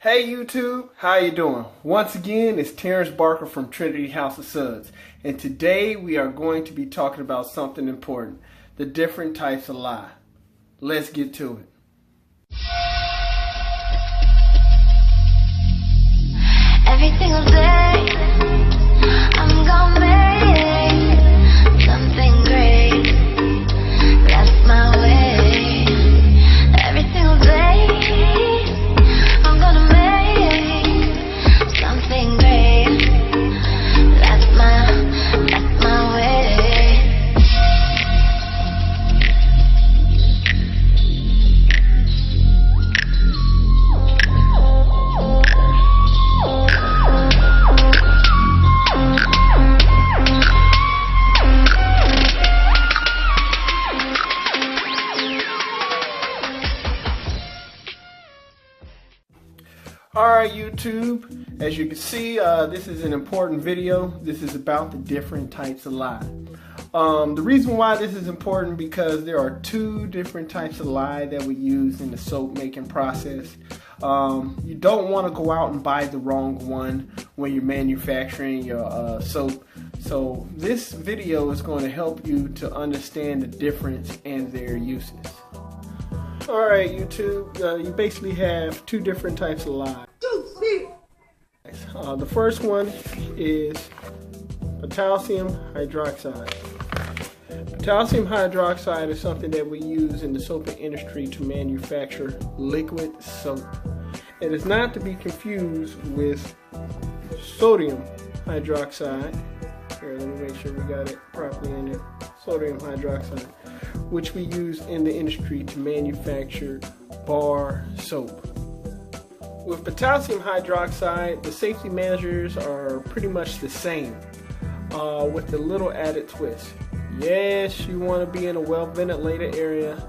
Hey YouTube, how you doing? Once again, it's Terrence Barker from Trinity House of Suds, and today we are going to be talking about something important, the different types of lye. Let's get to it. Every single day, I'm gonna make something great. That's my way. Every single day, I'm gonna make something great. That's my way. Alright YouTube, as you can see, this is an important video. This is about the different types of lye. The reason why this is important because there are two different types of lye that we use in the soap making process. You don't want to go out and buy the wrong one when you're manufacturing your soap. So this video is going to help you to understand the difference and their uses. Alright YouTube, you basically have two different types of lye. The first one is potassium hydroxide. Potassium hydroxide is something that we use in the soap industry to manufacture liquid soap. It is not to be confused with sodium hydroxide. Here, let me make sure we got it properly in there. Sodium hydroxide, which we use in the industry to manufacture bar soap. With potassium hydroxide, the safety measures are pretty much the same, with a little added twist. Yes, you want to be in a well-ventilated area.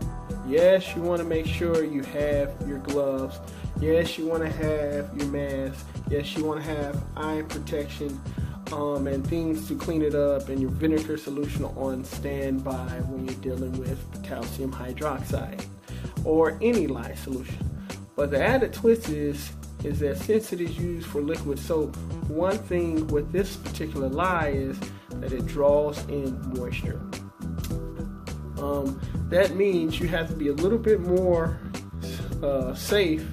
Yes, you want to make sure you have your gloves. Yes, you want to have your mask. Yes, you want to have eye protection and things to clean it up, and your vinegar solution on standby when you're dealing with potassium hydroxide or any lye solution. But the added twist is that since it is used for liquid soap, one thing with this particular lye is that it draws in moisture. That means you have to be a little bit more safe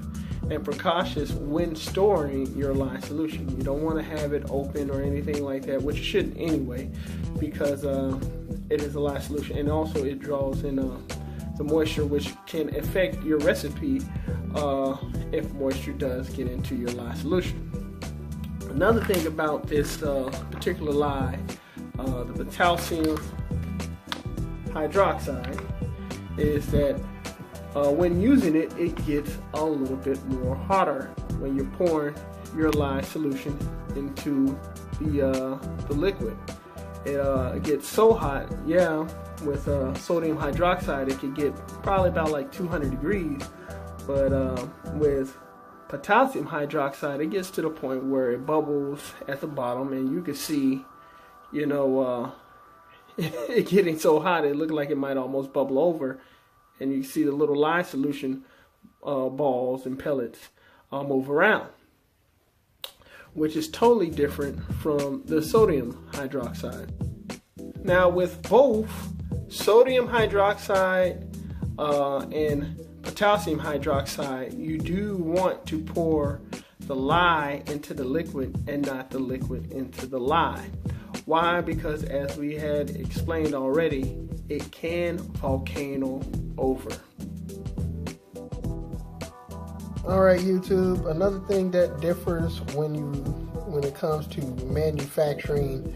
and precautious when storing your lye solution. You don't want to have it open or anything like that, which you shouldn't anyway, because it is a lye solution, and also it draws in the moisture, which can affect your recipe if moisture does get into your lye solution. Another thing about this particular lye, the potassium hydroxide, is that when using it, it gets a little bit more hotter when you're pouring your lye solution into the liquid. It gets so hot, yeah. With sodium hydroxide, it could get probably about like 200 degrees, but with potassium hydroxide, it gets to the point where it bubbles at the bottom, and you can see, you know, it getting so hot it looked like it might almost bubble over, and you see the little lye solution balls and pellets move around, which is totally different from the sodium hydroxide. Now with both sodium hydroxide and potassium hydroxide, you do want to pour the lye into the liquid and not the liquid into the lye. Why? Because as we had explained already, it can volcano over. Alright YouTube, another thing that differs when it comes to manufacturing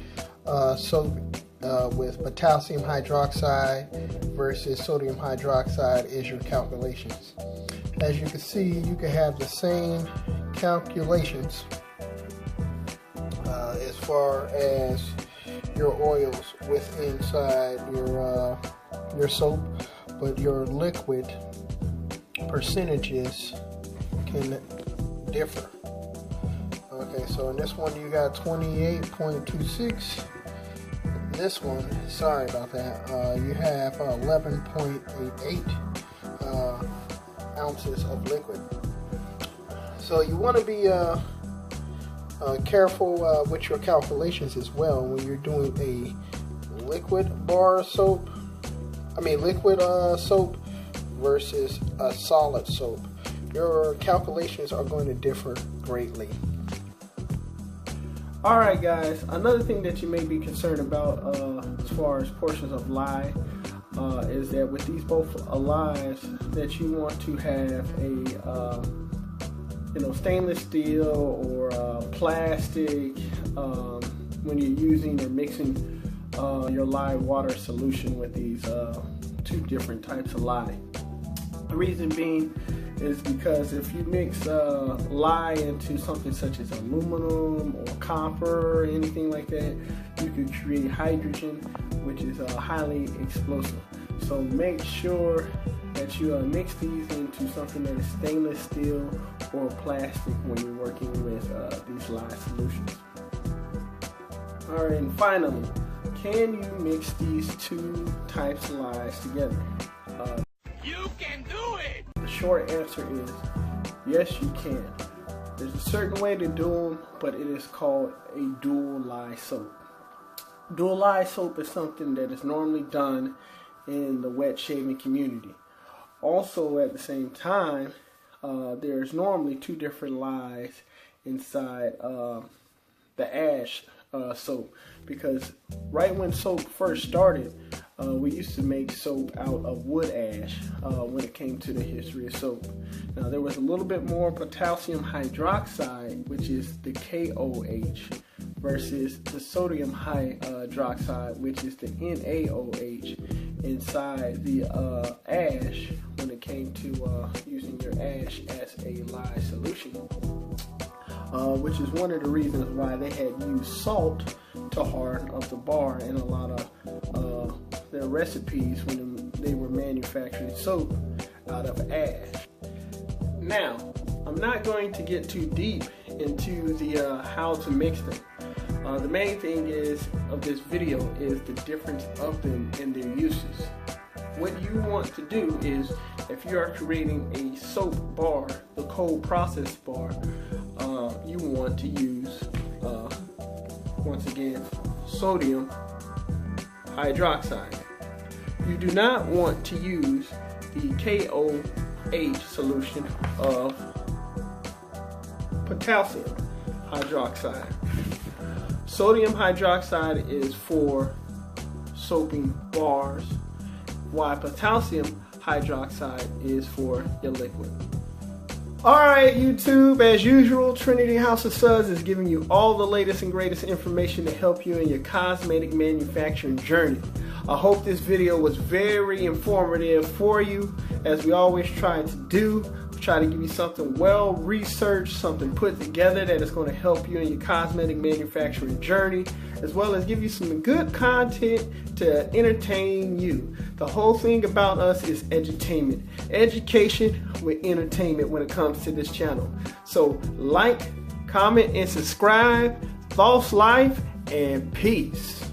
soap with potassium hydroxide versus sodium hydroxide is your calculations. As you can see, you can have the same calculations as far as your oils with inside your soap, but your liquid percentages can differ. Okay, so in this one you got 28.26. This one, sorry about that, you have 11.88 ounces of liquid. So you want to be careful with your calculations as well when you're doing a liquid bar soap. Liquid soap versus a solid soap. Your calculations are going to differ greatly. Alright guys, another thing that you may be concerned about as far as portions of lye is that with these both lyes that you want to have a stainless steel or plastic when you're using or mixing your lye water solution with these two different types of lye. The reason being is because if you mix lye into something such as aluminum or copper or anything like that, you could create hydrogen, which is highly explosive. So make sure that you mix these into something that is stainless steel or plastic when you're working with these lye solutions. Alright, and finally, can you mix these two types of lyes together? You can do it! The short answer is yes, you can. There's a certain way to do them, but it is called a dual lye soap. Dual lye soap is something that is normally done in the wet shaving community. Also, at the same time, there's normally two different lyes inside the ash soap, because right when soap first started, we used to make soap out of wood ash when it came to the history of soap. Now there was a little bit more potassium hydroxide, which is the KOH, versus the sodium hydroxide, which is the NaOH, inside the ash when it came to using your ash as a lye solution. Which is one of the reasons why they had used salt to harden up the bar in a lot of their recipes when they were manufacturing soap out of ash. Now, I'm not going to get too deep into the how to mix them. The main thing of this video is the difference of them and their uses. What you want to do is, if you are creating a soap bar, the cold process bar, you want to use, once again, sodium hydroxide. You do not want to use the KOH solution of potassium hydroxide. Sodium hydroxide is for soaping bars, while potassium hydroxide is for your liquid. Alright YouTube, as usual, Trinity House of Suds is giving you all the latest and greatest information to help you in your cosmetic manufacturing journey. I hope this video was very informative for you, as we always try to do. We try to give you something well researched, something put together that is going to help you in your cosmetic manufacturing journey, as well as give you some good content to entertain you. The whole thing about us is edutainment. Education with entertainment when it comes to this channel. So like, comment, and subscribe. False life and peace.